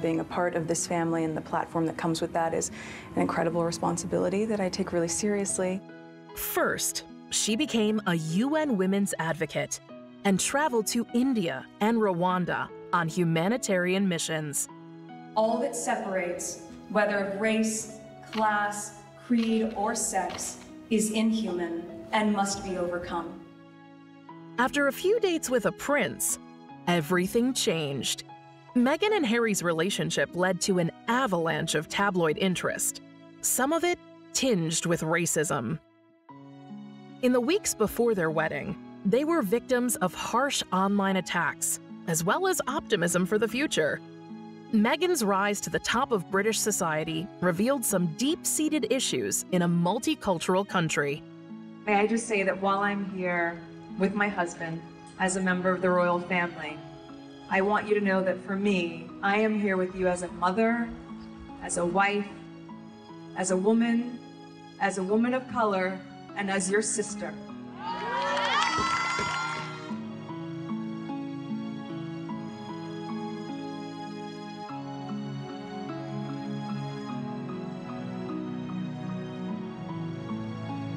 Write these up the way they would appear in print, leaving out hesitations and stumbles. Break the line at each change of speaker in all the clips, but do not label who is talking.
Being a part of this family and the platform that comes with that is an incredible responsibility that I take really seriously.
First, she became a UN women's advocate and traveled to India and Rwanda on humanitarian missions.
All that separates, whether of race, class, creed, or sex, is inhuman and must be overcome.
After a few dates with a prince, everything changed. Meghan and Harry's relationship led to an avalanche of tabloid interest, some of it tinged with racism. In the weeks before their wedding, they were victims of harsh online attacks, as well as optimism for the future. Meghan's rise to the top of British society revealed some deep-seated issues in a multicultural country.
May I just say that while I'm here with my husband as a member of the royal family, I want you to know that for me, I am here with you as a mother, as a wife, as a woman of color, and as your sister.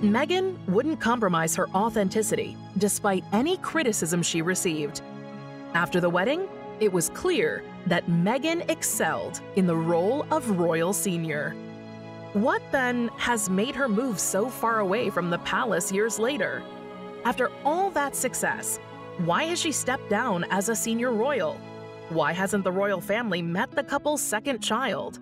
Meghan wouldn't compromise her authenticity, despite any criticism she received. After the wedding, it was clear that Meghan excelled in the role of royal senior. What, then, has made her move so far away from the palace years later? After all that success, why has she stepped down as a senior royal? Why hasn't the royal family met the couple's second child?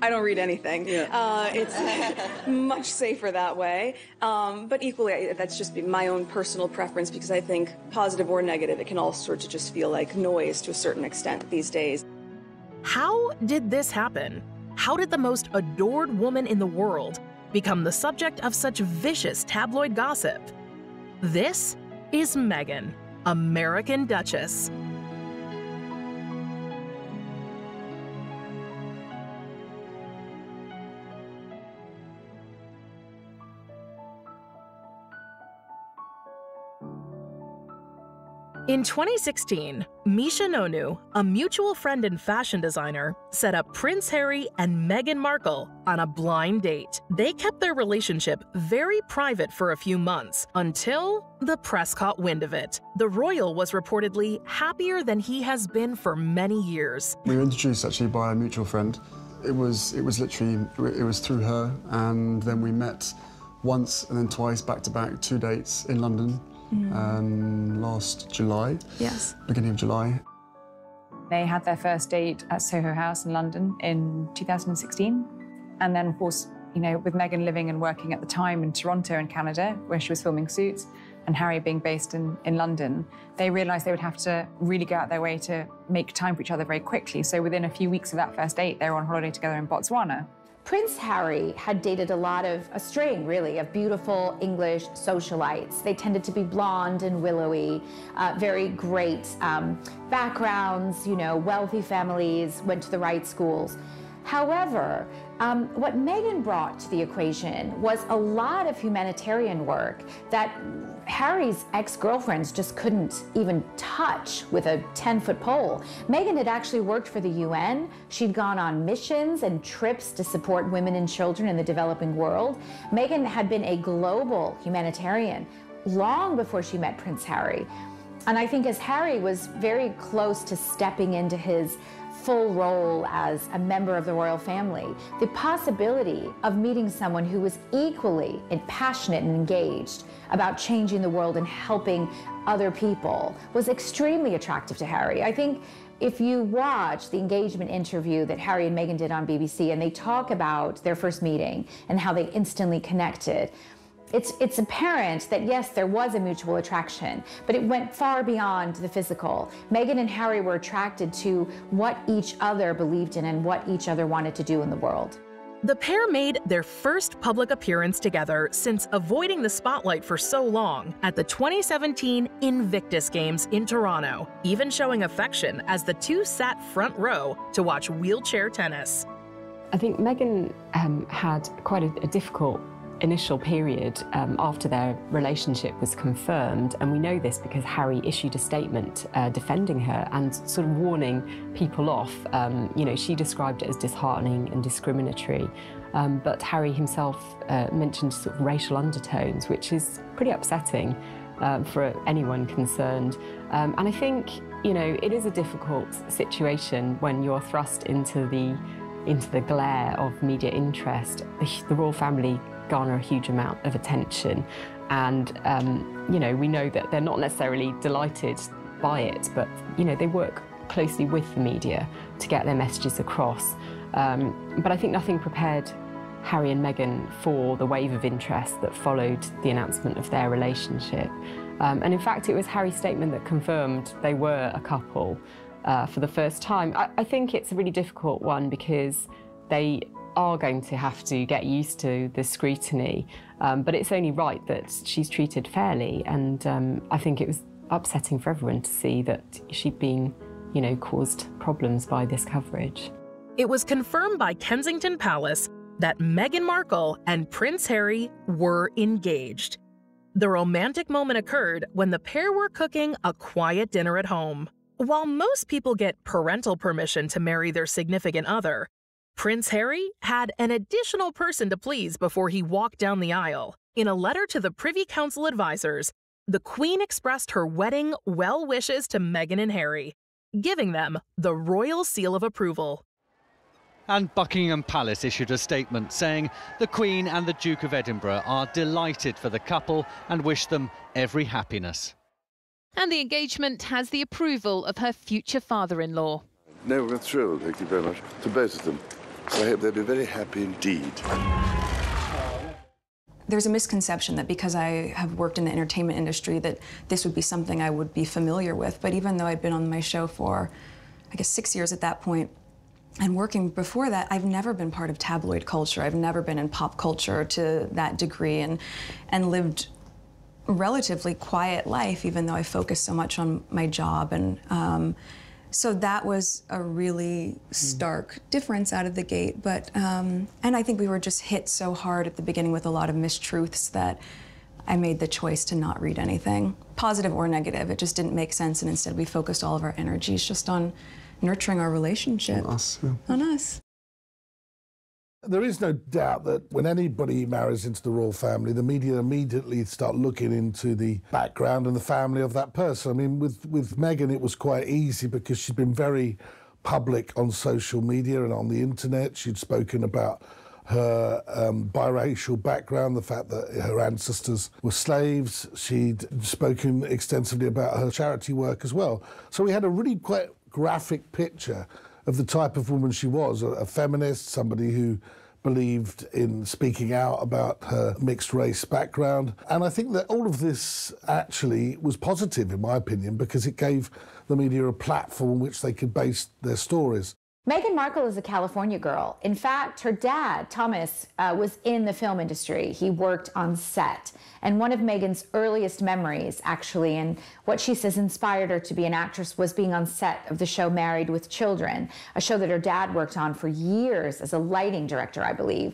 I don't read anything. Yeah. It's much safer that way. But equally, that's just my own personal preference, because I think, positive or negative, it can all sort of just feel like noise to a certain extent these days.
How did this happen? How did the most adored woman in the world become the subject of such vicious tabloid gossip? This is Meghan, American Duchess. In 2016, Misha Nonu, a mutual friend and fashion designer, set up Prince Harry and Meghan Markle on a blind date. They kept their relationship very private for a few months until the press caught wind of it. The royal was reportedly happier than he has been for many years.
We were introduced actually by a mutual friend. It was through her, and then we met once and then twice back-to-back, 2 dates in London. Last July.
Yes.
Beginning of July.
They had their first date at Soho House in London in 2016. And then, of course, you know, with Meghan living and working at the time in Toronto in Canada, where she was filming Suits, and Harry being based in London, they realized they would have to really go out their way to make time for each other very quickly. So within a few weeks of that first date, they were on holiday together in Botswana.
Prince Harry had dated a string, really, of beautiful English socialites. They tended to be blonde and willowy, very great backgrounds, you know, wealthy families, went to the right schools. However, what Meghan brought to the equation was a lot of humanitarian work that Harry's ex-girlfriends just couldn't even touch with a 10-foot pole. Meghan had actually worked for the UN. She'd gone on missions and trips to support women and children in the developing world. Meghan had been a global humanitarian long before she met Prince Harry. And I think as Harry was very close to stepping into his full role as a member of the royal family, the possibility of meeting someone who was equally passionate and engaged about changing the world and helping other people was extremely attractive to Harry. I think if you watch the engagement interview that Harry and Meghan did on BBC, and they talk about their first meeting and how they instantly connected, it's apparent that, yes, there was a mutual attraction, but it went far beyond the physical. Meghan and Harry were attracted to what each other believed in and what each other wanted to do in the world.
The pair made their first public appearance together since avoiding the spotlight for so long at the 2017 Invictus Games in Toronto, even showing affection as the two sat front row to watch wheelchair tennis.
I think Meghan had quite a difficult initial period after their relationship was confirmed, and we know this because Harry issued a statement defending her and sort of warning people off. You know, she described it as disheartening and discriminatory, but Harry himself mentioned sort of racial undertones, which is pretty upsetting for anyone concerned. And I think, you know, it is a difficult situation when you're thrust into the glare of media interest. The royal family garner a huge amount of attention, and you know, we know that they're not necessarily delighted by it, but you know, they work closely with the media to get their messages across. But I think nothing prepared Harry and Meghan for the wave of interest that followed the announcement of their relationship. And in fact, it was Harry's statement that confirmed they were a couple for the first time. I think it's a really difficult one because they are going to have to get used to the scrutiny, but it's only right that she's treated fairly, and I think it was upsetting for everyone to see that she'd been, you know, caused problems by this coverage.
It was confirmed by Kensington Palace that Meghan Markle and Prince Harry were engaged. The romantic moment occurred when the pair were cooking a quiet dinner at home. While most people get parental permission to marry their significant other, Prince Harry had an additional person to please before he walked down the aisle. In a letter to the Privy Council advisors, the Queen expressed her wedding well wishes to Meghan and Harry, giving them the royal seal of approval.
And Buckingham Palace issued a statement saying the Queen and the Duke of Edinburgh are delighted for the couple and wish them every happiness.
And the engagement has the approval of her future father-in-law.
No, we're thrilled, thank you very much, to both of them. I hope they'll be very happy indeed.
There's a misconception that because I have worked in the entertainment industry that this would be something I would be familiar with. But even though I'd been on my show for, I guess, 6 years at that point, and working before that, I've never been part of tabloid culture. I've never been in pop culture to that degree, and lived a relatively quiet life, even though I focused so much on my job. And so that was a really stark difference out of the gate. But and I think we were just hit so hard at the beginning with a lot of mistruths that I made the choice to not read anything, positive or negative. It just didn't make sense, and instead we focused all of our energies just on nurturing our relationship.
On us, yeah.
On us.
There is no doubt that when anybody marries into the royal family, the media immediately start looking into the background and the family of that person. I mean, with Meghan, it was quite easy because she'd been very public on social media and on the internet. She'd spoken about her biracial background, the fact that her ancestors were slaves. She'd spoken extensively about her charity work as well. So we had a really quite graphic picture of the type of woman she was, a feminist, somebody who believed in speaking out about her mixed race background. And I think that all of this actually was positive, in my opinion, because it gave the media a platform on which they could base their stories.
Meghan Markle is a California girl. In fact, her dad, Thomas, was in the film industry. He worked on set. And one of Meghan's earliest memories, actually, and what she says inspired her to be an actress, was being on set of the show Married with Children, a show that her dad worked on for years as a lighting director, I believe.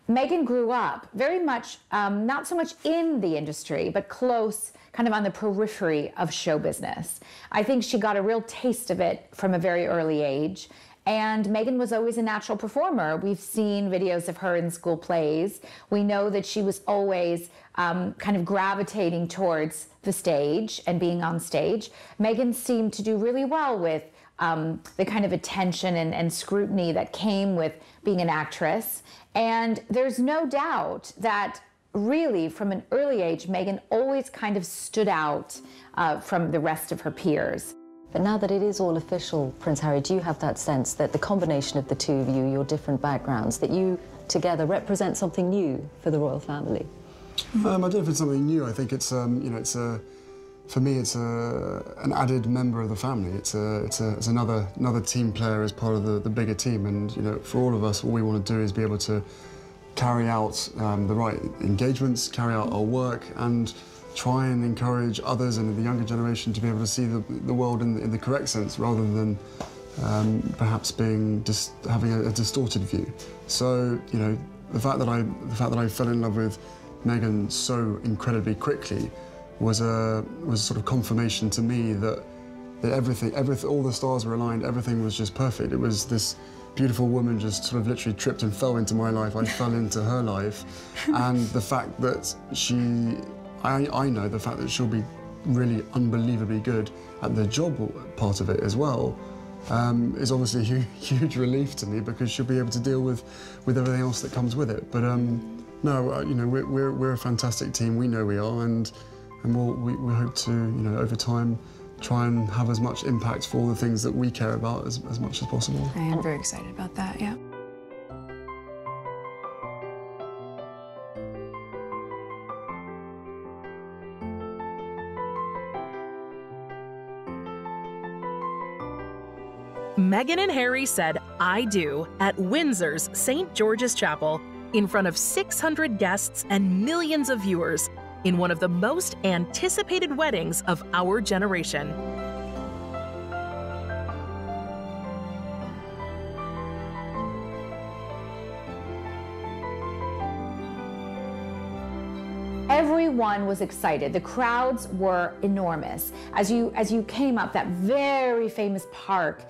Meghan grew up very much, not so much in the industry, but close, kind of on the periphery of show business. I think she got a real taste of it from a very early age. And Meghan was always a natural performer. We've seen videos of her in school plays. We know that she was always kind of gravitating towards the stage and being on stage. Meghan seemed to do really well with the kind of attention and scrutiny that came with being an actress. And there's no doubt that really from an early age, Meghan always kind of stood out from the rest of her peers.
But now that it is all official, Prince Harry, do you have that sense that the combination of the two of you, your different backgrounds, that you together represent something new for the royal family?
I don't know if it's something new. I think it's, you know, for me, it's an added member of the family. It's another team player as part of the bigger team. And you know, for all of us, all we want to do is be able to carry out the right engagements, carry out our work, and try and encourage others and the younger generation to be able to see the world in the correct sense, rather than perhaps having a distorted view. So, you know, the fact that I fell in love with Meghan so incredibly quickly was sort of confirmation to me that everything, all the stars were aligned, everything was just perfect. It was this beautiful woman just sort of literally tripped and fell into my life. I fell into her life. And the fact that I know the fact that she'll be really unbelievably good at the job part of it as well, is obviously a huge relief to me, because she'll be able to deal with everything else that comes with it. But no, you know, we're a fantastic team. We know we are, and we hope to, you know, over time, try and have as much impact for all the things that we care about as much as possible.
I am very excited about that, yeah.
Meghan and Harry said "I do" at Windsor's St. George's Chapel in front of 600 guests and millions of viewers in one of the most anticipated weddings of our generation.
Everyone was excited. The crowds were enormous. As you came up that very famous park,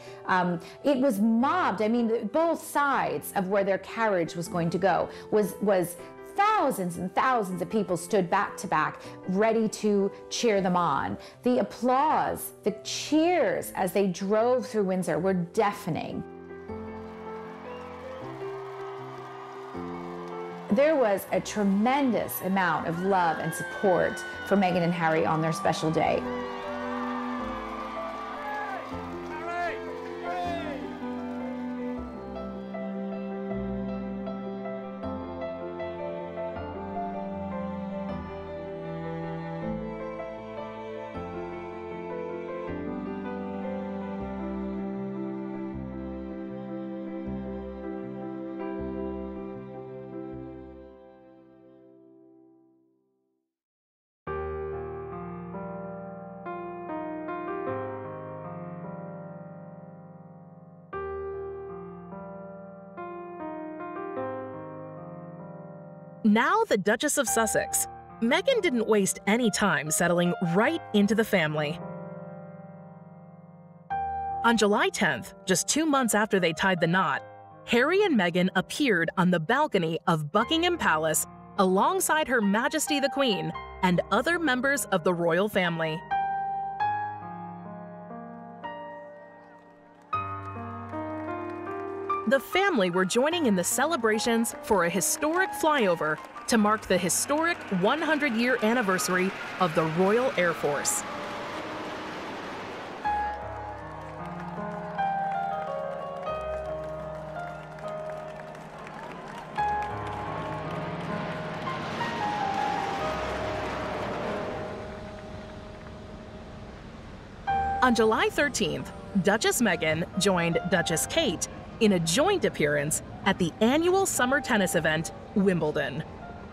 it was mobbed. I mean, both sides of where their carriage was going to go was thousands and thousands of people stood back to back, ready to cheer them on. The applause, the cheers as they drove through Windsor were deafening. There was a tremendous amount of love and support for Meghan and Harry on their special day.
Now the Duchess of Sussex, Meghan didn't waste any time settling right into the family. On July 10th, just 2 months after they tied the knot, Harry and Meghan appeared on the balcony of Buckingham Palace alongside Her Majesty the Queen and other members of the royal family. The family were joining in the celebrations for a historic flyover to mark the historic 100-year anniversary of the Royal Air Force. On July 13th, Duchess Meghan joined Duchess Kate in a joint appearance at the annual summer tennis event, Wimbledon.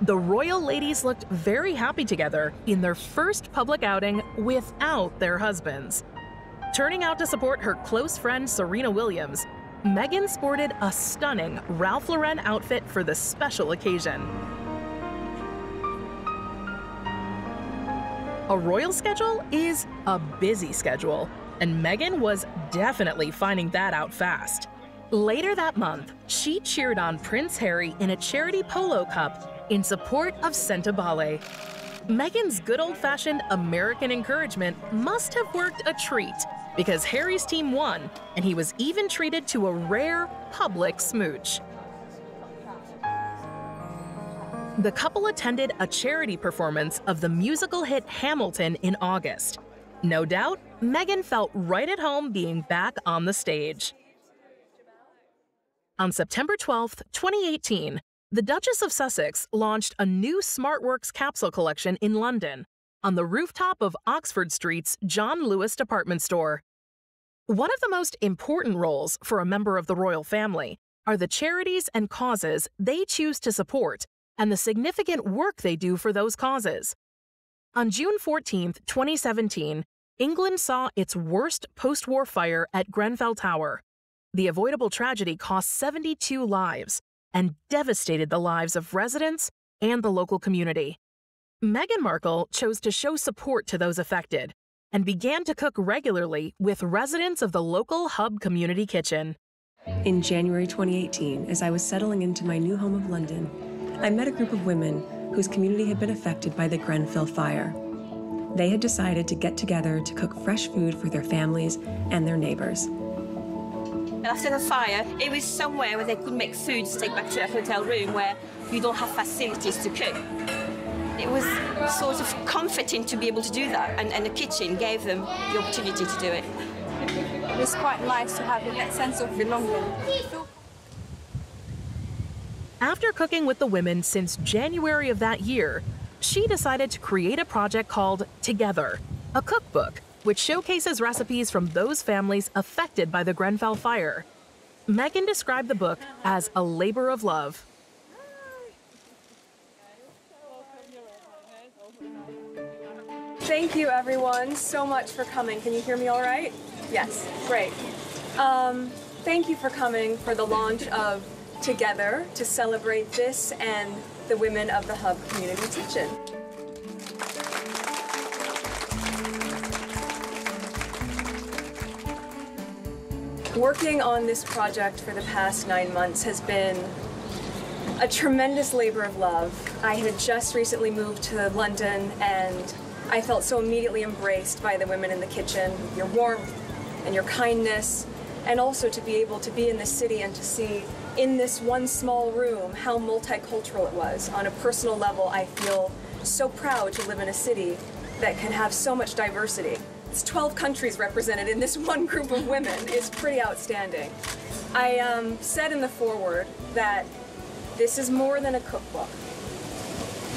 The royal ladies looked very happy together in their first public outing without their husbands. Turning out to support her close friend Serena Williams, Meghan sported a stunning Ralph Lauren outfit for the special occasion. A royal schedule is a busy schedule, and Meghan was definitely finding that out fast. Later that month, she cheered on Prince Harry in a charity polo cup in support of Sentebale. Meghan's good old-fashioned American encouragement must have worked a treat, because Harry's team won, and he was even treated to a rare public smooch. The couple attended a charity performance of the musical hit Hamilton in August. No doubt, Meghan felt right at home being back on the stage. On September 12, 2018, the Duchess of Sussex launched a new SmartWorks capsule collection in London on the rooftop of Oxford Street's John Lewis department store. One of the most important roles for a member of the royal family are the charities and causes they choose to support and the significant work they do for those causes. On June 14, 2017, England saw its worst post-war fire at Grenfell Tower. The avoidable tragedy cost 72 lives and devastated the lives of residents, and the local community. Meghan Markle chose to show support to those affected and began to cook regularly with residents of the local Hub community kitchen.
In January 2018, as I was settling into my new home of London, I met a group of women whose community had been affected by the Grenfell fire. They had decided to get together to cook fresh food for their families and their neighbors.
After the fire, it was somewhere where they could make food to take back to their hotel room where you don't have facilities to cook. It was sort of comforting to be able to do that, and the kitchen gave them the opportunity to do it.
It was quite nice to have that sense of belonging.
After cooking with the women since January of that year, she decided to create a project called Together, a cookbook which showcases recipes from those families affected by the Grenfell fire. Meghan described the book as a labor of love.
Thank you, everyone, so much for coming. Can you hear me all right? Yes, great. Thank you for coming for the launch of Together to celebrate this and the women of the Hub Community Kitchen. Working on this project for the past 9 months has been a tremendous labor of love. I had just recently moved to London and I felt so immediately embraced by the women in the kitchen, your warmth and your kindness, and also to be able to be in the city and to see in this one small room how multicultural it was. On a personal level, I feel so proud to live in a city that can have so much diversity. It's 12 countries represented in this one group of women is pretty outstanding. I said in the foreword that this is more than a cookbook.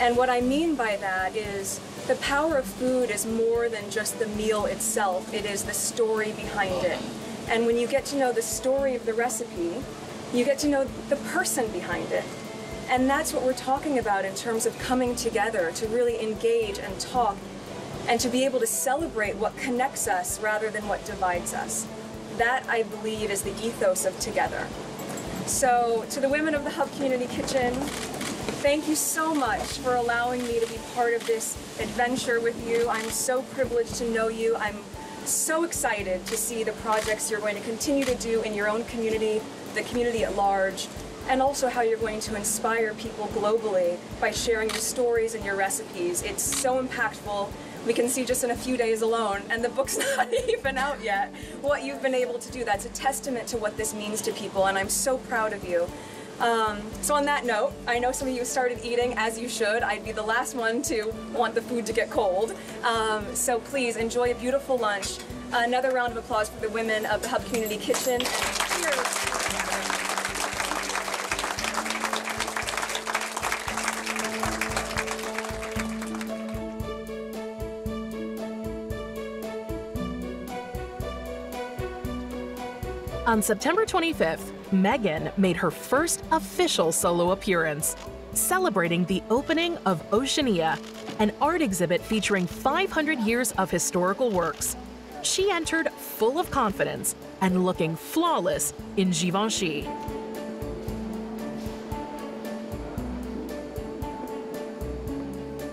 And what I mean by that is the power of food is more than just the meal itself. It is the story behind it. And when you get to know the story of the recipe, you get to know the person behind it. And that's what we're talking about in terms of coming together to really engage and talk and to be able to celebrate what connects us rather than what divides us. That, I believe, is the ethos of Together. So, to the women of the Hub Community Kitchen, thank you so much for allowing me to be part of this adventure with you. I'm so privileged to know you. I'm so excited to see the projects you're going to continue to do in your own community, the community at large, and also how you're going to inspire people globally by sharing your stories and your recipes. It's so impactful. We can see just in a few days alone, and the book's not even out yet, what you've been able to do. That's a testament to what this means to people, and I'm so proud of you. So on that note, I know some of you started eating, as you should. I'd be the last one to want the food to get cold. So please enjoy a beautiful lunch. Another round of applause for the women of the Hub Community Kitchen. Cheers.
On September 25th, Meghan made her first official solo appearance, celebrating the opening of Oceania, an art exhibit featuring 500 years of historical works. She entered full of confidence and looking flawless in Givenchy.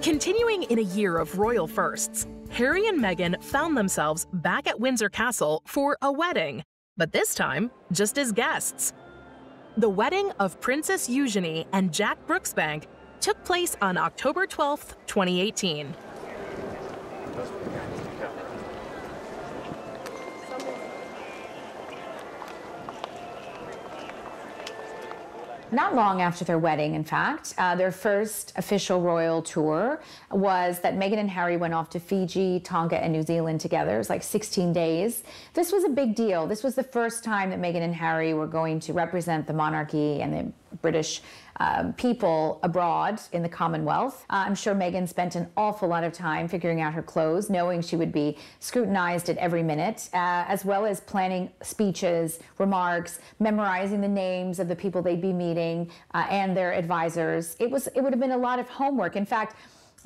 Continuing in a year of royal firsts, Harry and Meghan found themselves back at Windsor Castle for a wedding, but this time just as guests. The wedding of Princess Eugenie and Jack Brooksbank took place on October 12th, 2018.
Not long after their wedding, in fact, their first official royal tour was that Meghan and Harry went off to Fiji, Tonga, and New Zealand together. It was like 16 days. This was a big deal. This was the first time that Meghan and Harry were going to represent the monarchy and the British people abroad in the Commonwealth. I'm sure Meghan spent an awful lot of time figuring out her clothes, knowing she would be scrutinized at every minute, as well as planning speeches, remarks, memorizing the names of the people they'd be meeting and their advisors. It would have been a lot of homework. In fact,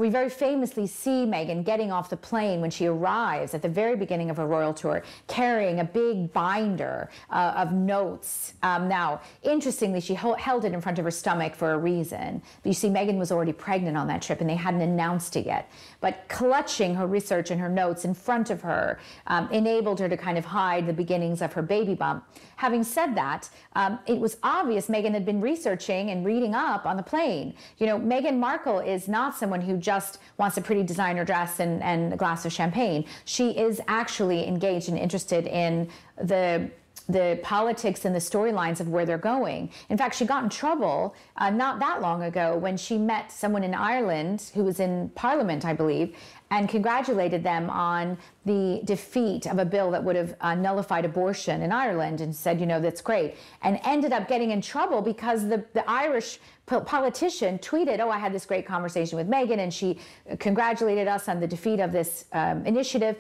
we very famously see Meghan getting off the plane when she arrives at the very beginning of her royal tour, carrying a big binder of notes. Now, interestingly, she held it in front of her stomach for a reason. But you see, Meghan was already pregnant on that trip, and they hadn't announced it yet. But clutching her research and her notes in front of her enabled her to kind of hide the beginnings of her baby bump. Having said that, it was obvious Meghan had been researching and reading up on the plane. You know, Meghan Markle is not someone who just wants a pretty designer dress and a glass of champagne. She is actually engaged and interested in the politics and the storylines of where they're going. In fact, she got in trouble not that long ago when she met someone in Ireland who was in Parliament, I believe, and congratulated them on the defeat of a bill that would have nullified abortion in Ireland, and said, you know, that's great, and ended up getting in trouble because the Irish politician tweeted, oh, I had this great conversation with Meghan, and she congratulated us on the defeat of this initiative.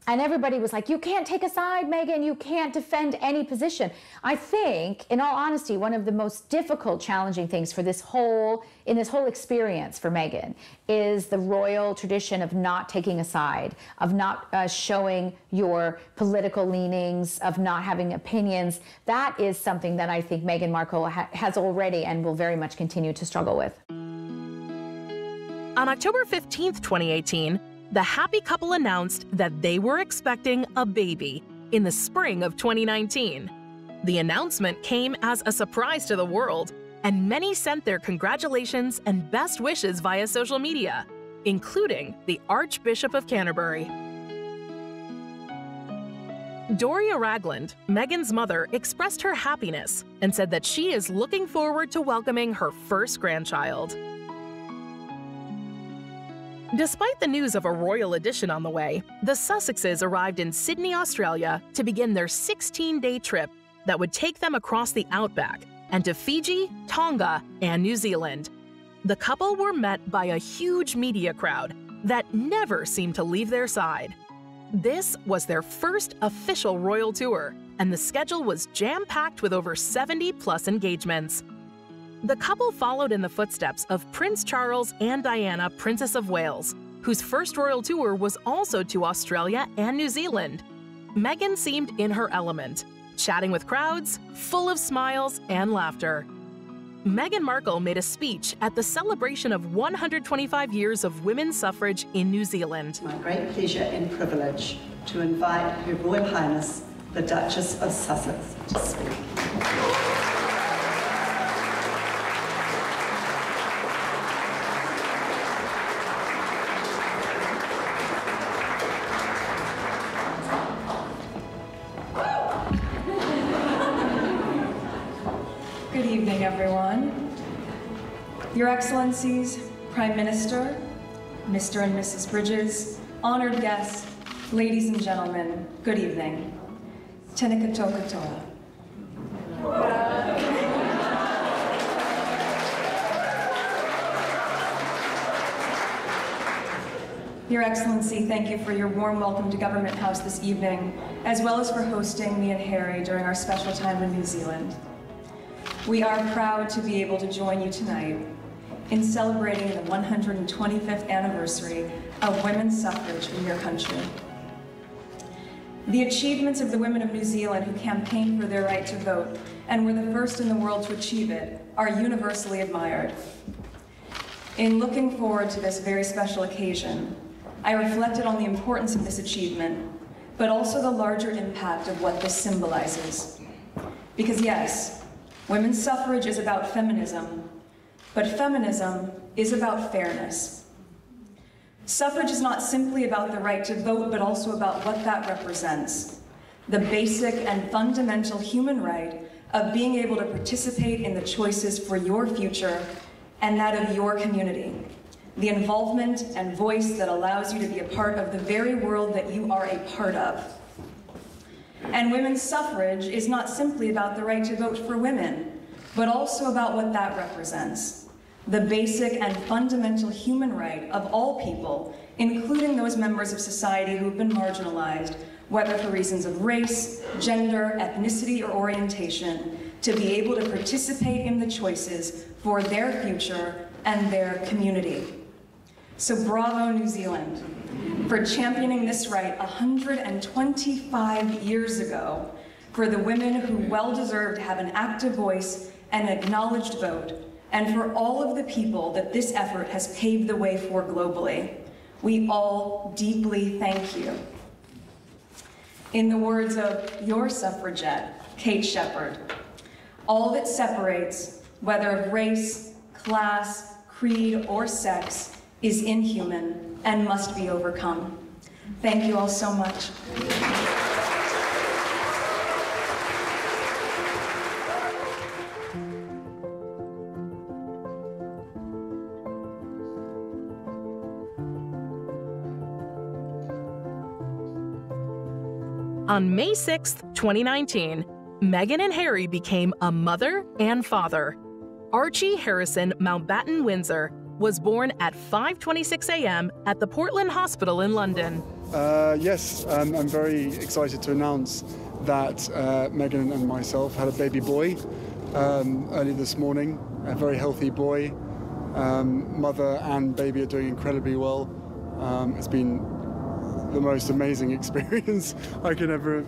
And everybody was like, you can't take a side, Meghan, you can't defend any position. I think, in all honesty, one of the most difficult, challenging things for this whole experience for Meghan is the royal tradition of not taking a side, of not showing your political leanings, of not having opinions. That is something that I think Meghan Markle has already and will very much continue to struggle with.
On October 15th, 2018, the happy couple announced that they were expecting a baby in the spring of 2019. The announcement came as a surprise to the world, and many sent their congratulations and best wishes via social media, including the Archbishop of Canterbury. Doria Ragland, Meghan's mother, expressed her happiness and said that she is looking forward to welcoming her first grandchild. Despite the news of a royal addition on the way, the Sussexes arrived in Sydney, Australia to begin their 16-day trip that would take them across the outback and to Fiji, Tonga, and New Zealand. The couple were met by a huge media crowd that never seemed to leave their side. This was their first official royal tour, and the schedule was jam-packed with over 70+ engagements. The couple followed in the footsteps of Prince Charles and Diana, Princess of Wales, whose first royal tour was also to Australia and New Zealand. Meghan seemed in her element, chatting with crowds, full of smiles and laughter. Meghan Markle made a speech at the celebration of 125 years of women's suffrage in New Zealand.
My great pleasure and privilege to invite Her Royal Highness, the Duchess of Sussex, to speak.
Good evening, everyone. Your Excellencies, Prime Minister, Mr. and Mrs. Bridges, honored guests, ladies and gentlemen, good evening. Tēnā katoa. Your Excellency, thank you for your warm welcome to Government House this evening, as well as for hosting me and Harry during our special time in New Zealand. We are proud to be able to join you tonight in celebrating the 125th anniversary of women's suffrage in your country. The achievements of the women of New Zealand who campaigned for their right to vote and were the first in the world to achieve it are universally admired. In looking forward to this very special occasion, I reflected on the importance of this achievement, but also the larger impact of what this symbolizes. Because yes, women's suffrage is about feminism, but feminism is about fairness. Suffrage is not simply about the right to vote, but also about what that represents. The basic and fundamental human right of being able to participate in the choices for your future and that of your community. The involvement and voice that allows you to be a part of the very world that you are a part of. And women's suffrage is not simply about the right to vote for women, but also about what that represents. The basic and fundamental human right of all people, including those members of society who have been marginalized, whether for reasons of race, gender, ethnicity, or orientation, to be able to participate in the choices for their future and their community. So bravo, New Zealand, for championing this right 125 years ago for the women who well deserve to have an active voice and acknowledged vote, and for all of the people that this effort has paved the way for globally. We all deeply thank you. In the words of your suffragette, Kate Shepherd, all that separates, whether of race, class, creed, or sex, is inhuman and must be overcome. Thank you all so much.
On May 6, 2019, Meghan and Harry became a mother and father. Archie Harrison Mountbatten Windsor was born at 5:26 a.m. at the Portland Hospital in London.
Yes, I'm very excited to announce that Meghan and myself had a baby boy early this morning, a very healthy boy. Mother and baby are doing incredibly well. It's been the most amazing experience I could ever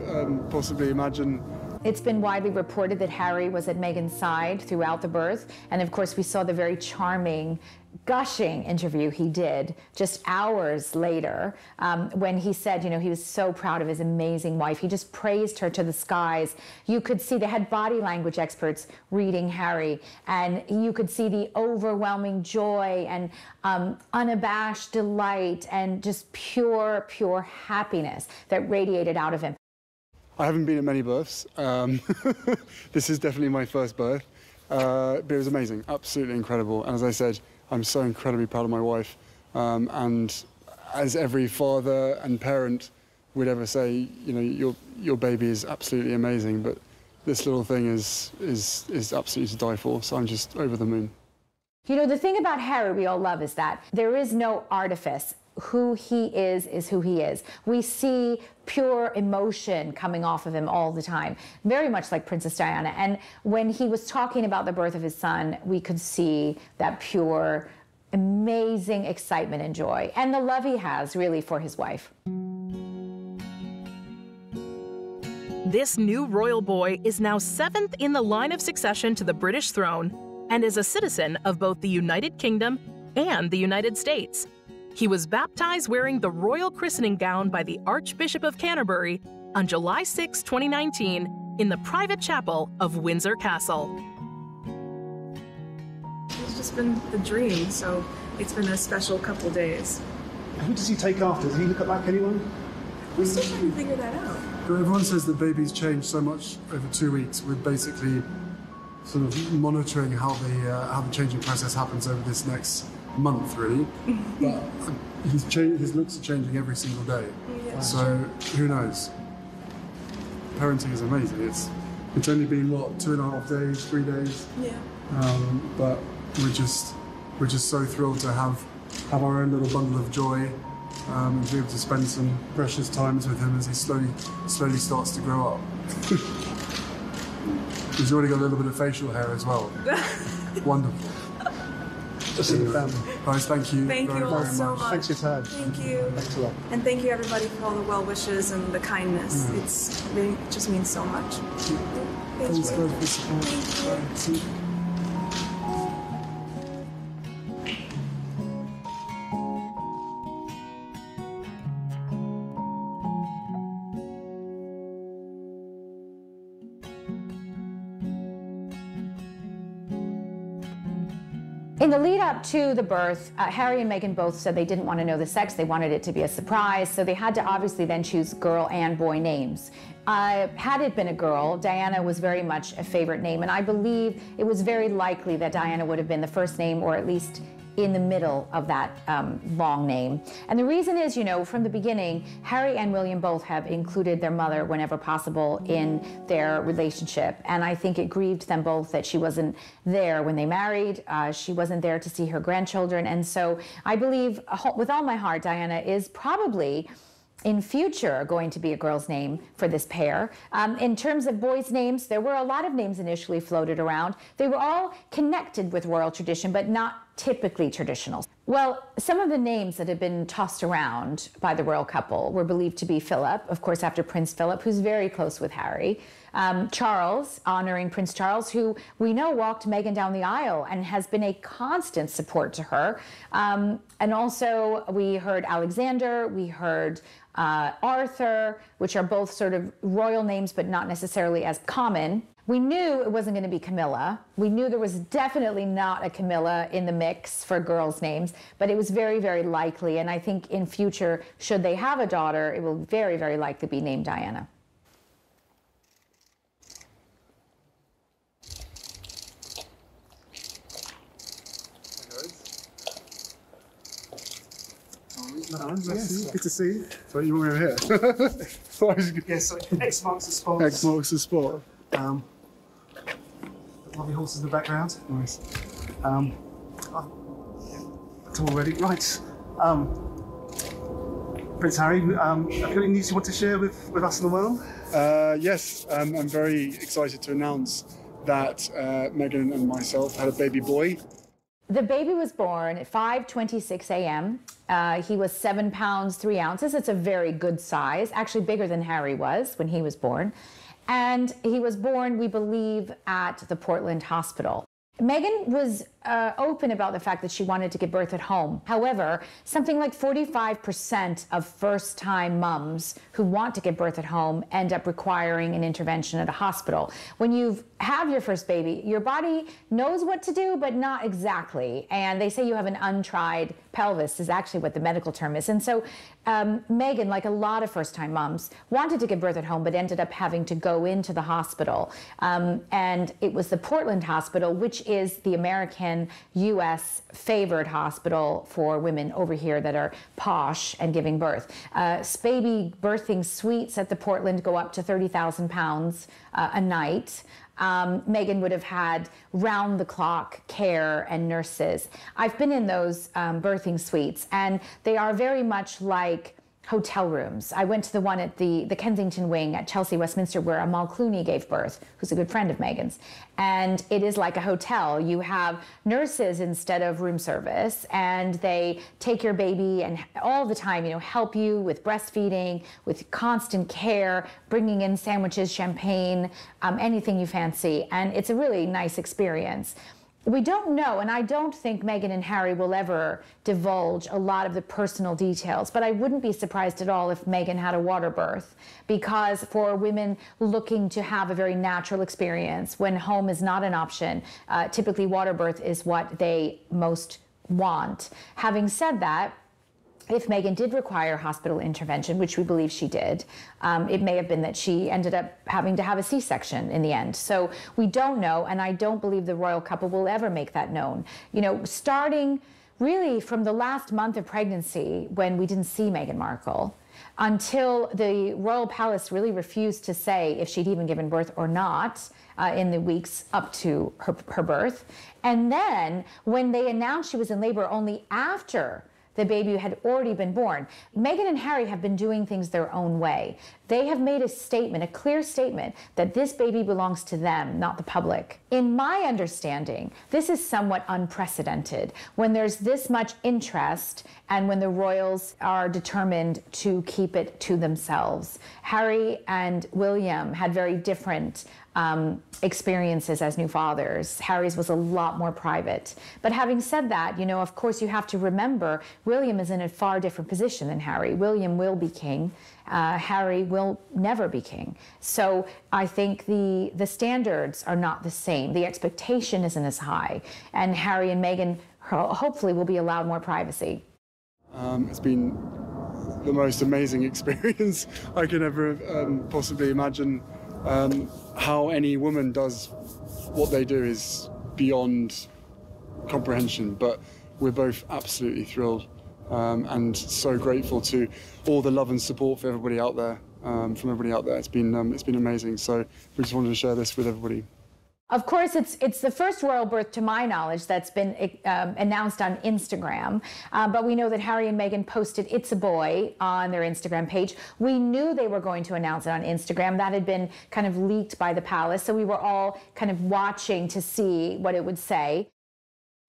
possibly imagine.
It's been widely reported that Harry was at Meghan's side throughout the birth, and of course we saw the very charming, gushing interview he did just hours later when he said, you know, he was so proud of his amazing wife. He just praised her to the skies. You could see they had body language experts reading Harry, and you could see the overwhelming joy and unabashed delight and just pure, pure happiness that radiated out of him.
I haven't been at many births. This is definitely my first birth, but it was amazing, absolutely incredible. And as I said, I'm so incredibly proud of my wife. And as every father and parent would ever say, you know, your baby is absolutely amazing, but this little thing is absolutely to die for. So I'm just over the moon.
You know, the thing about Harry we all love is that there is no artifice. Who he is who he is. We see pure emotion coming off of him all the time, very much like Princess Diana. And when he was talking about the birth of his son, we could see that pure, amazing excitement and joy, and the love he has really for his wife.
This new royal boy is now 7th in the line of succession to the British throne and is a citizen of both the United Kingdom and the United States. He was baptized wearing the royal christening gown by the Archbishop of Canterbury on July 6, 2019, in the private chapel of Windsor Castle.
It's just been a dream, so it's been a special couple days.
Who does he take after? Does he look like anyone?
We're still trying to figure that out.
Everyone says that babies change so much over 2 weeks. We're basically sort of monitoring how the changing process happens over this next month, really. But his looks are changing every single day. Yeah. So who knows? Parenting is amazing. It's only been what, 2.5 days, 3 days.
Yeah.
But we're just so thrilled to have our own little bundle of joy and be able to spend some precious times with him as he slowly starts to grow up. He's already got a little bit of facial hair as well. Wonderful.
Just in the family.
Guys, thank you.
Thank you all so much.
Thanks for your time.
Thank you.
Thanks a lot.
And thank you everybody for all the well wishes and the kindness. It just means so much. Thank you.
In the lead up to the birth, Harry and Meghan both said they didn't want to know the sex. They wanted it to be a surprise, so they had to obviously then choose girl and boy names. Had it been a girl, Diana was very much a favorite name, and I believe it was very likely that Diana would have been the first name, or at least in the middle of that long name. And the reason is, you know, from the beginning, Harry and William both have included their mother whenever possible in their relationship. And I think it grieved them both that she wasn't there when they married. She wasn't there to see her grandchildren. And so I believe with all my heart, Diana is probably in future going to be a girl's name for this pair. In terms of boys' names, there were a lot of names initially floated around. They were all connected with royal tradition, but not typically traditional. Well, some of the names that have been tossed around by the royal couple were believed to be Philip, of course, after Prince Philip, who's very close with Harry. Charles, honoring Prince Charles, who we know walked Meghan down the aisle and has been a constant support to her. And also we heard Alexander, we heard Arthur, which are both sort of royal names, but not necessarily as common. We knew it wasn't going to be Camilla. We knew there was definitely not a Camilla in the mix for girls' names, but it was very, very likely. And I think in future, should they have a daughter, it will very, very likely be named Diana.
Yes, good to see you. So you want me over here? Yes, so X marks the spot. X marks the spot. Lovely horses in the background. Nice. It's all ready. Right. Prince Harry, have you got any news you want to share with us and the world?
Yes, I'm very excited to announce that Meghan and myself had a baby boy.
The baby was born at 5:26 a.m. He was 7 pounds 3 ounces. It's a very good size, actually bigger than Harry was when he was born. And he was born, we believe, at the Portland Hospital. Meghan was open about the fact that she wanted to give birth at home. However, something like 45% of first-time mums who want to give birth at home end up requiring an intervention at a hospital. When you have your first baby, your body knows what to do, but not exactly. And they say you have an untried pelvis is actually what the medical term is. And so Meghan, like a lot of first-time mums, wanted to give birth at home, but ended up having to go into the hospital. And it was the Portland Hospital, which is the American U.S. favored hospital for women over here that are posh and giving birth. Baby birthing suites at the Portland go up to 30,000 pounds a night. Meghan would have had round-the-clock care and nurses. I've been in those birthing suites, and they are very much like hotel rooms. I went to the one at the Kensington wing at Chelsea, Westminster, where Amal Clooney gave birth, who's a good friend of Meghan's. And it is like a hotel. You have nurses instead of room service, and they take your baby and all the time, you know, help you with breastfeeding, with constant care, bringing in sandwiches, champagne, anything you fancy. And it's a really nice experience. We don't know, and I don't think Meghan and Harry will ever divulge a lot of the personal details, but I wouldn't be surprised at all if Meghan had a water birth, because for women looking to have a very natural experience, when home is not an option, typically water birth is what they most want. Having said that, if Meghan did require hospital intervention, which we believe she did, it may have been that she ended up having to have a C-section in the end. So we don't know, and I don't believe the royal couple will ever make that known. You know, starting really from the last month of pregnancy, when we didn't see Meghan Markle, until the royal palace really refused to say if she'd even given birth or not, in the weeks up to her birth. And then when they announced she was in labor only after the baby had already been born. Meghan and Harry have been doing things their own way. They have made a statement, a clear statement, that this baby belongs to them, not the public. In my understanding, this is somewhat unprecedented when there's this much interest and when the royals are determined to keep it to themselves. Harry and William had very different experiences as new fathers. Harry's was a lot more private. But having said that, you know, of course you have to remember William is in a far different position than Harry. William will be king. Harry will never be king. So I think the standards are not the same. The expectation isn't as high. And Harry and Meghan hopefully will be allowed more privacy.
It's been the most amazing experience I could ever possibly imagine. How any woman does what they do is beyond comprehension, but we're both absolutely thrilled and so grateful to all the love and support for everybody out there, from everybody out there. It's been amazing. So we just wanted to share this with everybody.
Of course, it's the first royal birth, to my knowledge, that's been announced on Instagram. But we know that Harry and Meghan posted "It's a boy" on their Instagram page. We knew they were going to announce it on Instagram. That had been kind of leaked by the palace, so we were all kind of watching to see what it would say.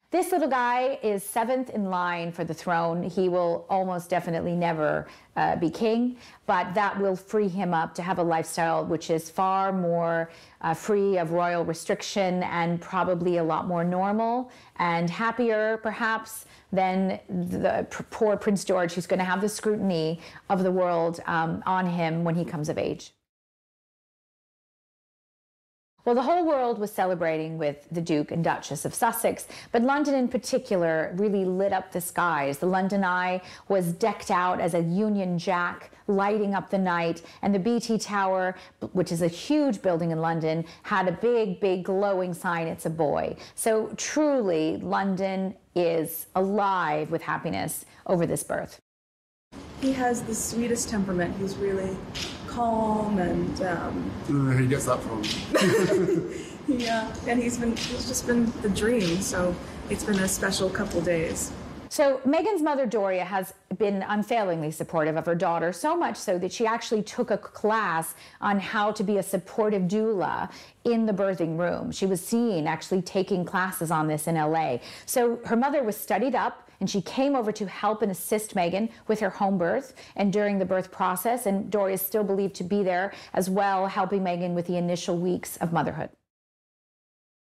This little guy is 7th in line for the throne. He will almost definitely never be king, but that will free him up to have a lifestyle which is far more free of royal restriction and probably a lot more normal and happier, perhaps, than the poor Prince George, who's going to have the scrutiny of the world on him when he comes of age. Well, the whole world was celebrating with the Duke and Duchess of Sussex, but London in particular really lit up the skies. The London Eye was decked out as a Union Jack, lighting up the night, and the BT Tower, which is a huge building in London, had a big, big glowing sign, "It's a boy." So truly, London is alive with happiness over this birth.
He has the sweetest temperament. He's really calm and
He gets that from.
yeah, and he's just been the dream. So it's been a special couple days.
So Meghan's mother, Doria, has been unfailingly supportive of her daughter, so much so that she actually took a class on how to be a supportive doula in the birthing room. She was seen actually taking classes on this in LA. So her mother was studied up, and she came over to help and assist Meghan with her home birth and during the birth process, and Doria is still believed to be there as well, helping Meghan with the initial weeks of motherhood.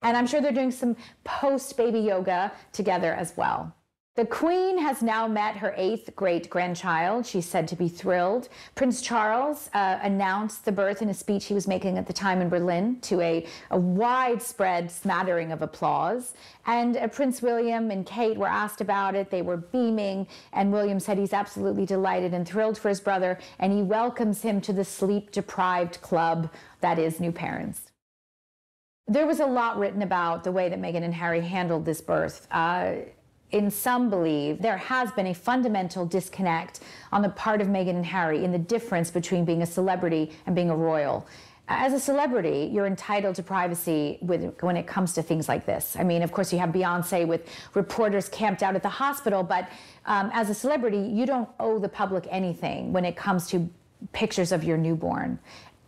And I'm sure they're doing some post-baby yoga together as well. The Queen has now met her 8th great-grandchild. She's said to be thrilled. Prince Charles announced the birth in a speech he was making at the time in Berlin to a widespread smattering of applause. And Prince William and Kate were asked about it. They were beaming, and William said he's absolutely delighted and thrilled for his brother, and he welcomes him to the sleep-deprived club that is new parents. There was a lot written about the way that Meghan and Harry handled this birth. In some believe there has been a fundamental disconnect on the part of Meghan and Harry in the difference between being a celebrity and being a royal. As a celebrity, you're entitled to privacy when it comes to things like this. I mean, of course, you have Beyonce with reporters camped out at the hospital, but as a celebrity, you don't owe the public anything when it comes to pictures of your newborn.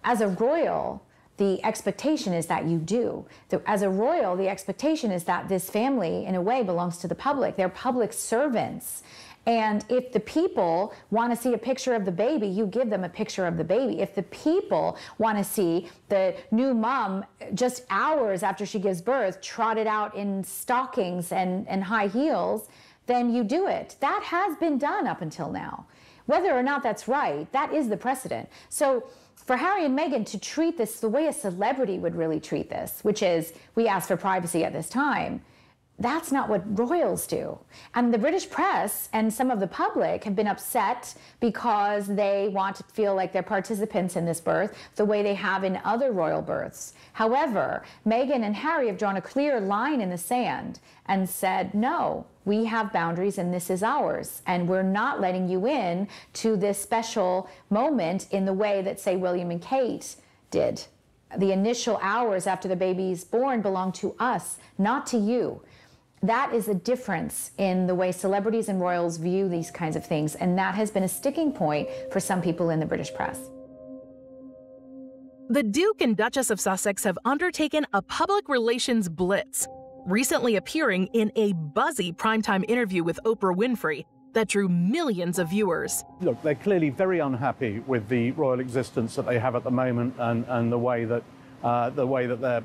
As a royal, the expectation is that you do. As a royal, the expectation is that this family, in a way, belongs to the public. They're public servants. And if the people want to see a picture of the baby, you give them a picture of the baby. If the people want to see the new mom just hours after she gives birth, trotted out in stockings and high heels, then you do it. That has been done up until now. Whether or not that's right, that is the precedent. So for Harry and Meghan to treat this the way a celebrity would really treat this, which is, we ask for privacy at this time, that's not what royals do. And the British press and some of the public have been upset because they want to feel like they're participants in this birth the way they have in other royal births. However, Meghan and Harry have drawn a clear line in the sand and said, no, we have boundaries and this is ours. And we're not letting you in to this special moment in the way that, say, William and Kate did. The initial hours after the baby's born belong to us, not to you. That is a difference in the way celebrities and royals view these kinds of things, and that has been a sticking point for some people in the British press.
The Duke and Duchess of Sussex have undertaken a public relations blitz, recently appearing in a buzzy primetime interview with Oprah Winfrey that drew millions of viewers.
Look, they're clearly very unhappy with the royal existence that they have at the moment and the way that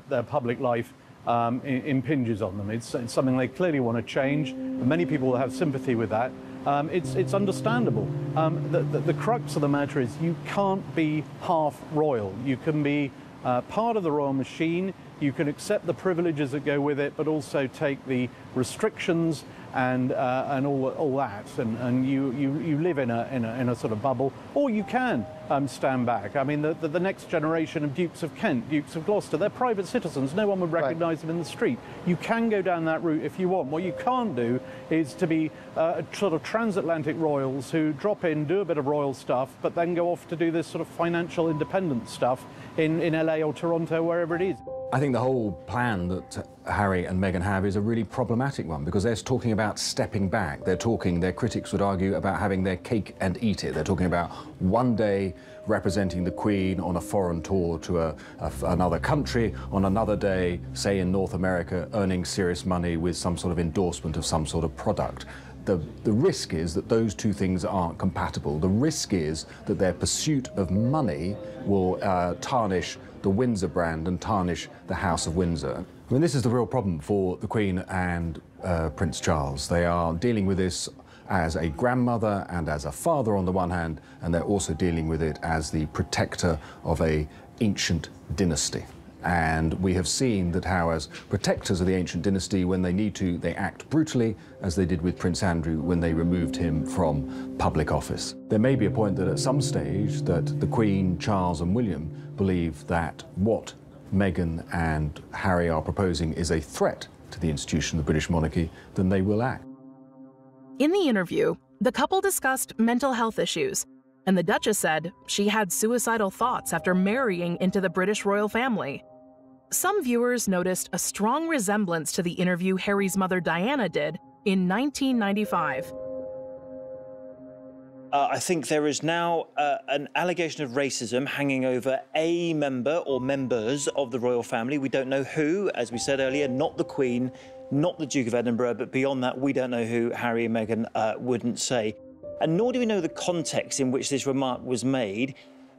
their public life impinges on them. It's something they clearly want to change. Many people will have sympathy with that. It's understandable. The crux of the matter is you can't be half royal. You can be part of the royal machine. You can accept the privileges that go with it, but also take the restrictions and all that, and you live in a sort of bubble, or you can stand back. I mean, the next generation of Dukes of Kent, Dukes of Gloucester, they're private citizens. No one would recognise them in the street. You can go down that route if you want. What you can't do is to be sort of transatlantic royals who drop in, do a bit of royal stuff, but then go off to do this sort of financial independence stuff in LA or Toronto, wherever it is.
I think the whole plan that Harry and Meghan have is a really problematic one, because they're talking about stepping back. Their critics would argue, about having their cake and eat it. They're talking about one day representing the Queen on a foreign tour to another country, on another day, say in North America, earning serious money with some sort of endorsement of some sort of product. The risk is that those two things aren't compatible. The risk is that their pursuit of money will tarnish the Windsor brand and tarnish the House of Windsor. I mean, this is the real problem for the Queen and Prince Charles. They are dealing with this as a grandmother and as a father on the one hand, and they're also dealing with it as the protector of an ancient dynasty. And we have seen that how, as protectors of the ancient dynasty, when they need to, they act brutally, as they did with Prince Andrew when they removed him from public office. There may be a point that at some stage that the Queen, Charles and William believe that what Meghan and Harry are proposing is a threat to the institution of the British monarchy, then they will act.
In the interview, the couple discussed mental health issues, and the Duchess said she had suicidal thoughts after marrying into the British royal family. Some viewers noticed a strong resemblance to the interview Harry's mother Diana did in 1995.
I think there is now an allegation of racism hanging over a member or members of the royal family. We don't know who, as we said earlier, not the Queen, not the Duke of Edinburgh, but beyond that, we don't know who. Harry and Meghan wouldn't say. And nor do we know the context in which this remark was made.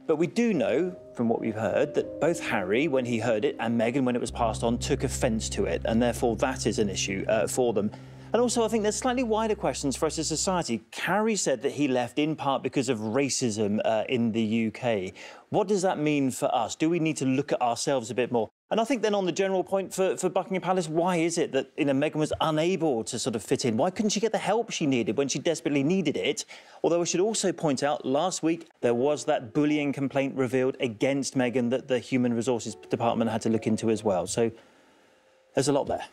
But we do know, from what we've heard, that both Harry, when he heard it, and Meghan, when it was passed on, took offence to it, and therefore that is an issue for them. And also, I think there's slightly wider questions for us as a society. Harry said that he left in part because of racism in the UK. What does that mean for us? Do we need to look at ourselves a bit more? And I think then on the general point for Buckingham Palace, why is it that Meghan was unable to sort of fit in? Why couldn't she get the help she needed when she desperately needed it? Although I should also point out, last week there was that bullying complaint revealed against Meghan that the Human Resources Department had to look into as well. So there's a lot there.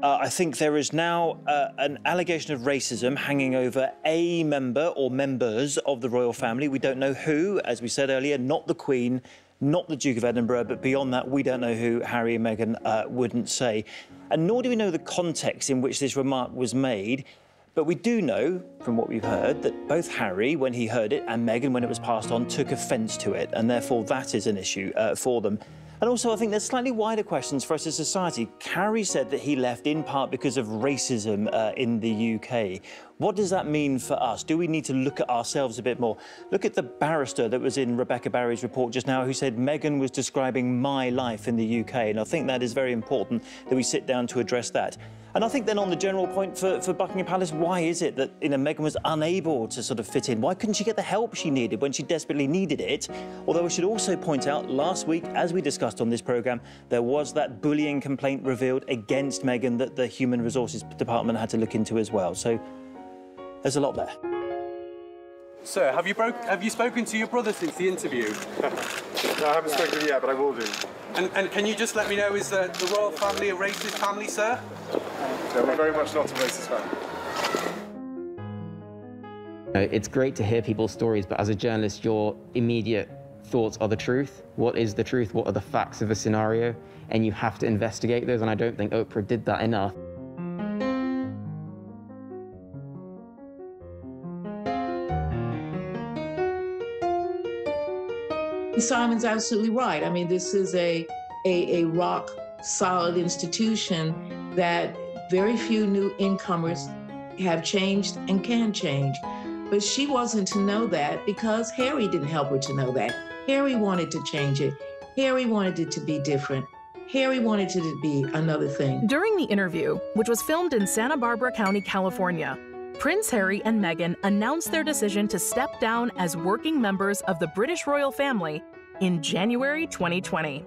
I think there is now an allegation of racism hanging over a member or members of the royal family. We don't know who, as we said earlier, not the Queen, not the Duke of Edinburgh, but beyond that, we don't know who. Harry and Meghan wouldn't say. And nor do we know the context in which this remark was made. But we do know, from what we've heard, that both Harry, when he heard it, and Meghan, when it was passed on, took offence to it, and therefore that is an issue for them. And also, I think there's slightly wider questions for us as a society. Harry said that he left in part because of racism in the UK. What does that mean for us? Do we need to look at ourselves a bit more? Look at the barrister that was in Rebecca Barry's report just now, who said Meghan was describing my life in the UK. And I think that is very important that we sit down to address that. And I think then on the general point for Buckingham Palace, why is it that Meghan was unable to sort of fit in? Why couldn't she get the help she needed when she desperately needed it? Although I should also point out, last week, as we discussed on this programme, there was that bullying complaint revealed against Meghan that the Human Resources Department had to look into as well. So there's a lot there.
Sir, have you spoken to your brother since the interview?
No, I haven't spoken to him yet, but I will do.
And can you just let me know, is the royal family a racist family, sir?
No, we're very much not a racist family.
It's great to hear people's stories, but as a journalist, your immediate thoughts are the truth. What is the truth? What are the facts of a scenario? And you have to investigate those, and I don't think Oprah did that enough.
Simon's absolutely right. I mean, this is a rock-solid institution that very few new incomers have changed and can change. But she wasn't to know that because Harry didn't help her to know that. Harry wanted to change it. Harry wanted it to be different. Harry wanted it to be another thing.
During the interview, which was filmed in Santa Barbara County, California, Prince Harry and Meghan announced their decision to step down as working members of the British royal family in January 2020.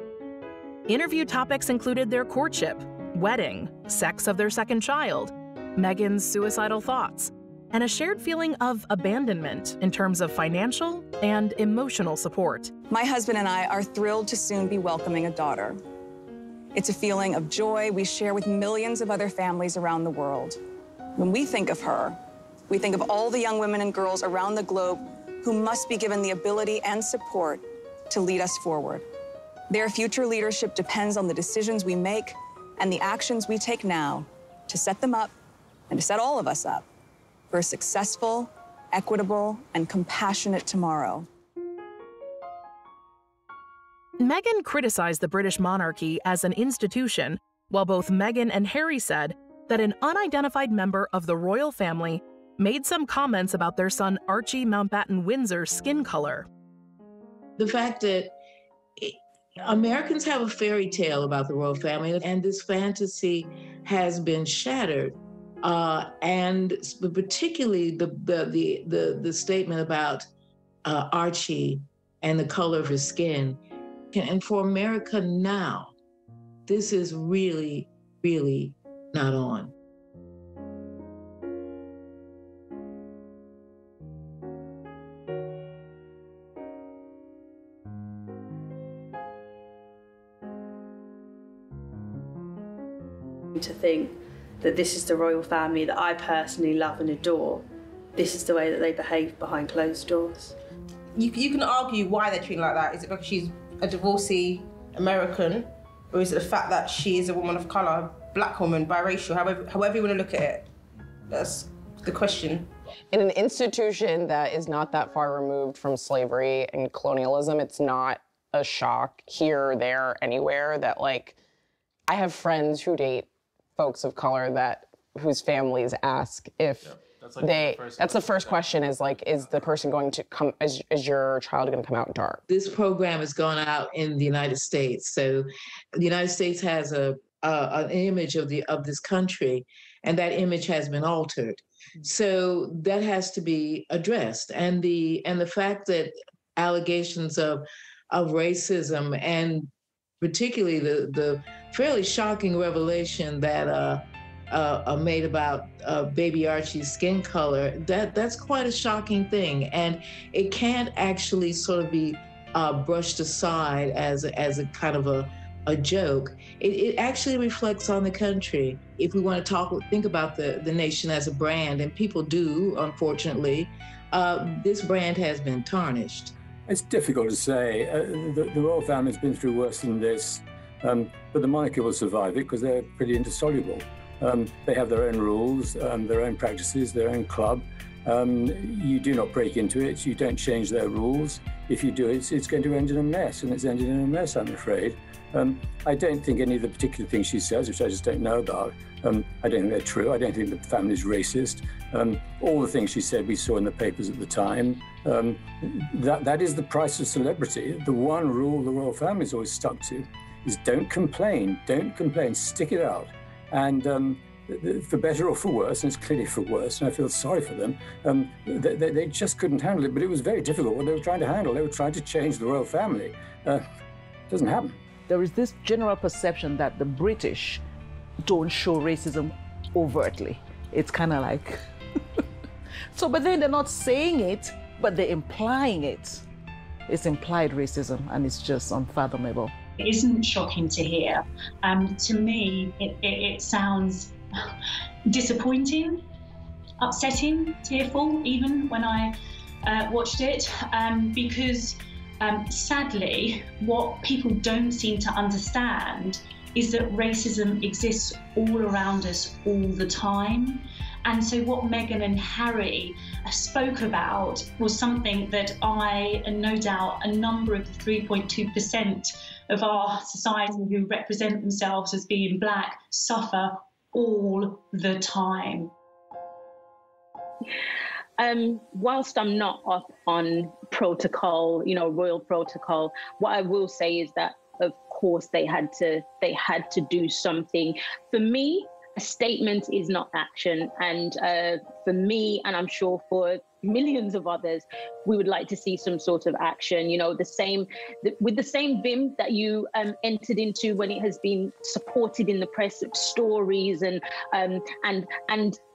Interview topics included their courtship, wedding, sex of their second child, Meghan's suicidal thoughts, and a shared feeling of abandonment in terms of financial and emotional support.
My husband and I are thrilled to soon be welcoming a daughter. It's a feeling of joy we share with millions of other families around the world. When we think of her, we think of all the young women and girls around the globe who must be given the ability and support to lead us forward. Their future leadership depends on the decisions we make and the actions we take now to set them up and to set all of us up for a successful, equitable, and compassionate tomorrow.
Meghan criticized the British monarchy as an institution, while both Meghan and Harry said that an unidentified member of the royal family made some comments about their son Archie Mountbatten Windsor's skin color.
The fact that Americans have a fairy tale about the royal family, and this fantasy has been shattered. And particularly the statement about Archie and the color of his skin. And for America now, this is really, really not on.
To think that this is the royal family that I personally love and adore, this is the way that they behave behind closed doors.
You can argue why they're treated like that. Is it because she's a divorcee American, or is it the fact that she is a woman of colour, black woman, biracial, however you want to look at it? That's the question.
In an institution that is not that far removed from slavery and colonialism, it's not a shock here, there, anywhere that, like, I have friends who date folks of color whose families ask if that's the first question is like, is the person going to come, is your child going to come out dark?
This program has gone out in the United States. So the United States has an image of this country, and that image has been altered. So that has to be addressed. And the fact that allegations of racism, and particularly the fairly shocking revelation that made about baby Archie's skin color, that's quite a shocking thing. And it can't actually sort of be brushed aside as a kind of a joke. It actually reflects on the country. If we want to think about the nation as a brand, and people do, unfortunately, this brand has been tarnished.
It's difficult to say. The royal family's been through worse than this, but the monarchy will survive it because they're pretty indissoluble. They have their own rules, their own practices, their own club. You do not break into it. You don't change their rules. If you do, it's going to end in a mess, and it's ended in a mess, I'm afraid. I don't think any of the particular things she says, which I just don't know about, I don't think they're true. I don't think the family's racist. All the things she said we saw in the papers at the time. That is the price of celebrity. The one rule the royal family's always stuck to is don't complain, stick it out. And for better or for worse, and it's clearly for worse, and I feel sorry for them, they just couldn't handle it. But it was very difficult what they were trying to handle. They were trying to change the royal family. It doesn't happen.
There is this general perception that the British don't show racism overtly. It's kind of like... So, but then they're not saying it, but they're implying it. It's implied racism, and it's just unfathomable.
It isn't shocking to hear. To me, it sounds disappointing, upsetting, tearful, even when I watched it, because sadly, what people don't seem to understand is that racism exists all around us all the time. And so what Meghan and Harry spoke about was something that I, and no doubt a number of the 3.2% of our society who represent themselves as being black, suffer all the time.
Whilst I'm not up on protocol, royal protocol, what I will say is that, of course, they had to do something. For me, a statement is not action. And for me, and I'm sure for millions of others, we would like to see some sort of action, with the same vim that you entered into when it has been supported in the press, stories and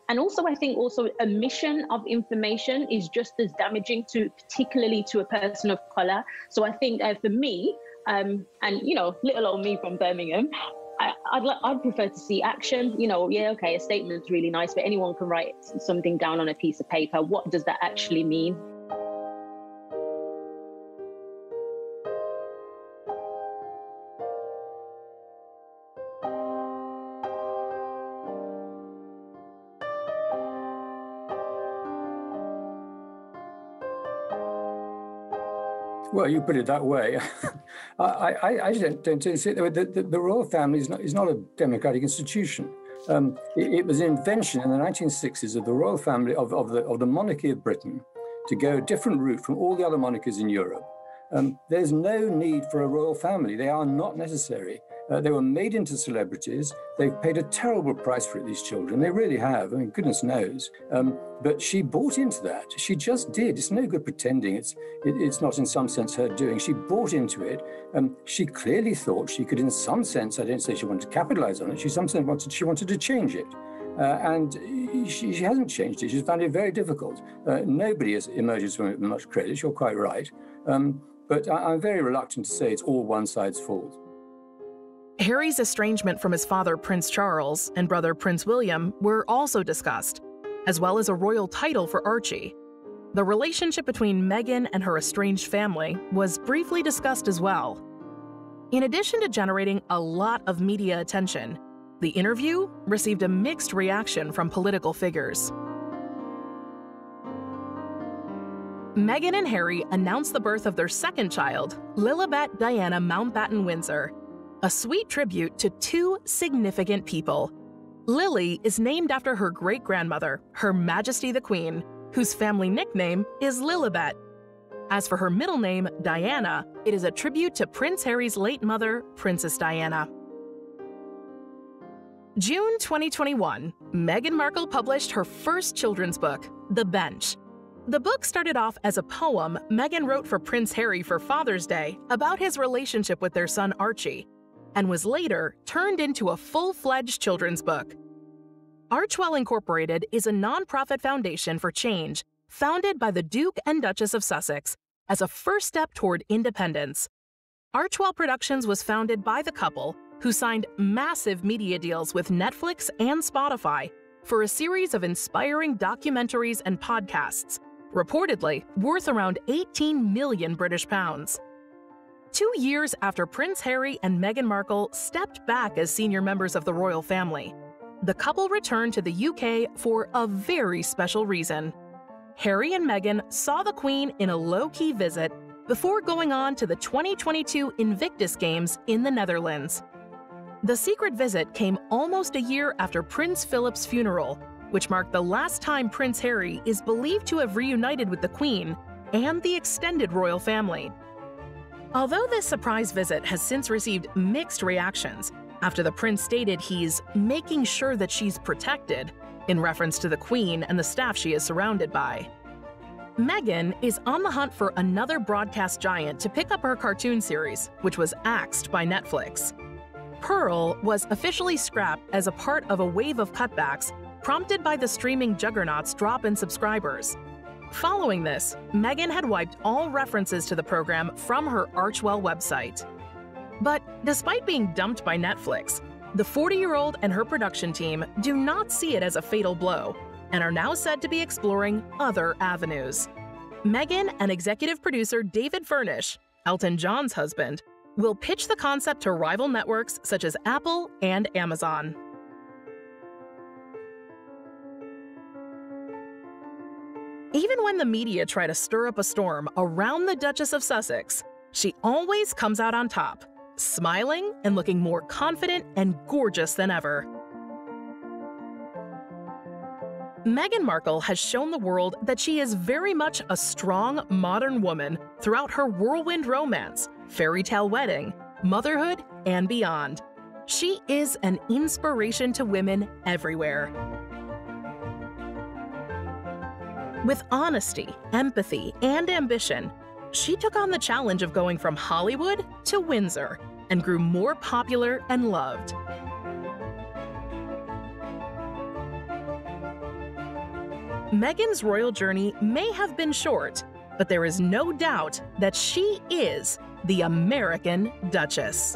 And also, I think also omission of information is just as damaging particularly to a person of color. So I think for me, and little old me from Birmingham, I'd prefer to see action. A statement's really nice, but anyone can write something down on a piece of paper. What does that actually mean?
Well, you put it that way. I don't see it. The royal family is not a democratic institution. It was an invention in the 1960s of the royal family of the monarchy of Britain to go a different route from all the other monarchies in Europe. There's no need for a royal family. They are not necessary. They were made into celebrities. They've paid a terrible price for it, these children. They really have. I mean, goodness knows. But she bought into that. She just did. It's no good pretending. It's not in some sense her doing. She bought into it. She clearly thought she could, in some sense, I don't say she wanted to capitalize on it. She wanted to change it. And she hasn't changed it. She's found it very difficult. Nobody has emerged from it with much credit. You're quite right. But I'm very reluctant to say it's all one side's fault.
Harry's estrangement from his father, Prince Charles, and brother, Prince William, were also discussed, as well as a royal title for Archie. The relationship between Meghan and her estranged family was briefly discussed as well. In addition to generating a lot of media attention, the interview received a mixed reaction from political figures. Meghan and Harry announced the birth of their second child, Lilibet Diana Mountbatten Windsor, a sweet tribute to two significant people. Lily is named after her great-grandmother, Her Majesty the Queen, whose family nickname is Lilibet. As for her middle name, Diana, it is a tribute to Prince Harry's late mother, Princess Diana. June 2021, Meghan Markle published her first children's book, The Bench. The book started off as a poem Meghan wrote for Prince Harry for Father's Day about his relationship with their son Archie, and was later turned into a full-fledged children's book. Archwell Incorporated is a nonprofit foundation for change founded by the Duke and Duchess of Sussex as a first step toward independence. Archwell Productions was founded by the couple who signed massive media deals with Netflix and Spotify for a series of inspiring documentaries and podcasts, reportedly worth around 18 million British pounds. 2 years after Prince Harry and Meghan Markle stepped back as senior members of the royal family, the couple returned to the UK for a very special reason. Harry and Meghan saw the Queen in a low-key visit before going on to the 2022 Invictus Games in the Netherlands. The secret visit came almost a year after Prince Philip's funeral, which marked the last time Prince Harry is believed to have reunited with the Queen and the extended royal family. Although this surprise visit has since received mixed reactions after the prince stated he's making sure that she's protected, in reference to the Queen and the staff she is surrounded by. Meghan is on the hunt for another broadcast giant to pick up her cartoon series, which was axed by Netflix. Pearl was officially scrapped as a part of a wave of cutbacks prompted by the streaming juggernaut's drop in subscribers. Following this, Meghan had wiped all references to the program from her Archwell website. But despite being dumped by Netflix, the 40-year-old and her production team do not see it as a fatal blow and are now said to be exploring other avenues. Meghan and executive producer David Furnish, Elton John's husband, will pitch the concept to rival networks such as Apple and Amazon. Even when the media try to stir up a storm around the Duchess of Sussex, she always comes out on top, smiling and looking more confident and gorgeous than ever. Meghan Markle has shown the world that she is very much a strong, modern woman throughout her whirlwind romance, fairy tale wedding, motherhood, and beyond. She is an inspiration to women everywhere. With honesty, empathy, and ambition, she took on the challenge of going from Hollywood to Windsor and grew more popular and loved. Meghan's royal journey may have been short, but there is no doubt that she is the American Duchess.